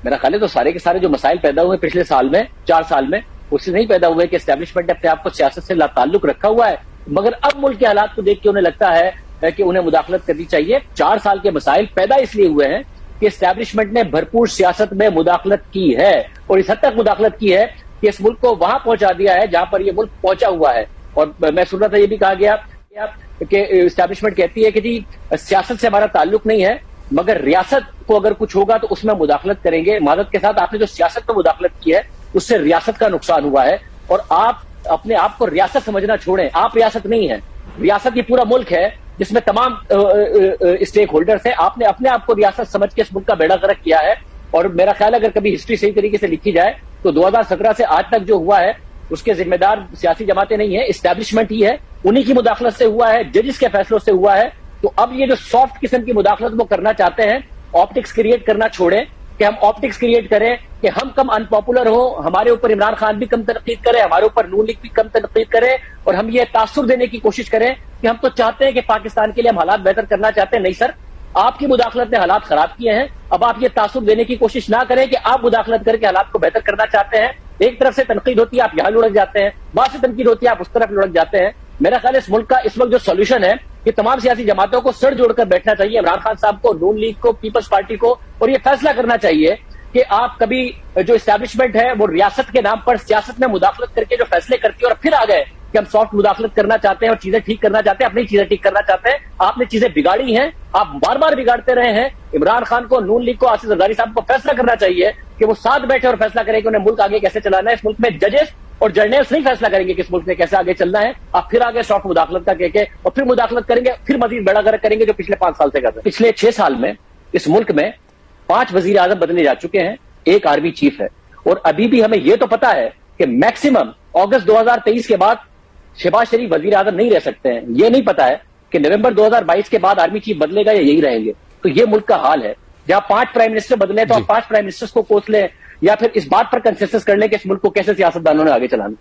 میرا خیال ہے تو سارے کے سارے جو مسائل پیدا ہوئے پچھلے سال میں 4 سال میں اس سے نہیں پیدا ہوئے کہ اسٹیبلشمنٹ نے اپنے آپ کو سیاست سے لا تعلق رکھا ہوا ہے، مگر اب ملک کے حالات کو دیکھ کے انہیں لگتا ہے کہ انہیں مداخلت کرنی چاہیے۔ 4 سال کے مسائل پیدا اس لیے ہوئے ہیں کہ اسٹیبلشمنٹ نے بھرپور سیاست میں مداخلت کی ہے، اور اس حد تک مداخلت کی ہے کہ اس ملک کو وہاں پہنچا دیا ہے جہاں پر یہ ملک پہنچا ہوا ہے۔ اور میں سن رہا تھا یہ بھی کہا گیا کہ اسٹیبلشمنٹ کہتی ہے کہ جی سیاست سے ہمارا تعلق نہیں ہے، مگر ریاست کو اگر کچھ ہوگا تو اس میں مداخلت کریں گے۔ معذرت کے ساتھ آپ نے جو سیاست میں مداخلت کی ہے اس سے ریاست کا نقصان ہوا ہے، اور آپ اپنے آپ کو ریاست سمجھنا چھوڑیں، آپ ریاست نہیں ہیں، ریاست یہ پورا ملک ہے جس میں تمام اسٹیک ہولڈرز ہیں۔ آپ نے اپنے آپ کو ریاست سمجھ کے اس ملک کا بیڑا غرق کیا ہے، اور میرا خیال ہے اگر کبھی ہسٹری صحیح طریقے سے لکھی جائے تو 2017 سے آج تک جو ہوا ہے اس کے ذمہ دار سیاسی جماعتیں نہیں ہیں، اسٹیبلشمنٹ ہی ہے، انہی کی مداخلت سے ہوا ہے، ججز کے فیصلوں سے ہوا ہے۔ تو اب یہ جو سافٹ قسم کی مداخلت وہ کرنا چاہتے ہیں، آپٹکس کریٹ کرنا چھوڑیں کہ ہم آپٹکس کریٹ کریں کہ ہم کم ان پاپولر ہوں، ہمارے اوپر عمران خان بھی کم تنقید کرے، ہمارے اوپر نون لیگ بھی کم تنقید کرے، اور ہم یہ تاثر دینے کی کوشش کریں کہ ہم تو چاہتے ہیں کہ پاکستان کے لیے ہم حالات بہتر کرنا چاہتے ہیں۔ نہیں سر، آپ کی مداخلت نے حالات خراب کیے ہیں، اب آپ یہ تاثر دینے کی کوشش نہ کریں کہ آپ مداخلت کر کے حالات کو بہتر کرنا چاہتے ہیں۔ ایک طرف سے تنقید ہوتی ہے آپ یہاں لڑک جاتے ہیں، وہاں سے تنقید ہوتی ہے آپ اس طرف لڑک جاتے ہیں۔ میرا خیال ہے اس ملک کا اس وقت جو سولوشن ہے کہ تمام سیاسی جماعتوں کو سر جوڑ کر بیٹھنا چاہیے، عمران خان صاحب کو، نون لیگ کو، پیپلز پارٹی کو، اور یہ فیصلہ کرنا چاہیے کہ آپ کبھی جو اسٹیبلشمنٹ ہے وہ ریاست کے نام پر سیاست میں مداخلت کر کے جو فیصلے کرتی ہے، اور پھر آ گئے کہ ہم سافٹ مداخلت کرنا چاہتے ہیں اور چیزیں ٹھیک کرنا چاہتے ہیں، اپنی چیزیں ٹھیک کرنا چاہتے ہیں۔ آپ نے چیزیں بگاڑی ہیں، آپ بار بار بگاڑتے رہے ہیں۔ عمران خان کو، نون لیگ کو، آصف زرداری صاحب کو فیصلہ کرنا چاہیے کہ وہ ساتھ بیٹھے اور فیصلہ کریں کہ انہیں ملک آگے کیسے چلانا ہے۔ اس ملک میں ججز اور جرنلز نہیں فیصلہ کریں گے کہ اس ملک نے کیسے آگے چلنا ہے، آپ پھر آگے سافٹ مداخلت کا کہہ کے اور پھر مداخلت کریں گے، پھر مزید بیڑا غرق کریں گے جو پچھلے 5 سال سے کر رہے ہیں۔ پچھلے 6 سال میں اس ملک میں 5 وزیر اعظم بدلے جا چکے ہیں، 1 آرمی چیف ہے، اور ابھی بھی ہمیں یہ تو پتا ہے کہ میکسیمم اگست 2023 کے بعد شہباز شریف وزیر اعظم نہیں رہ سکتے ہیں۔ یہ نہیں پتا ہے کہ نومبر 2022 کے بعد آرمی چیف بدلے گا یا یہی رہیں گے۔ تو یہ ملک کا حال ہے، جہاں 5 پرائم منسٹر بدلے تو آپ 5 پرائم منسٹرز کو کوس لیں، یا پھر اس بات پر کنسنسس کر لیں کہ اس ملک کو کیسے سیاستدانوں نے آگے چلانا۔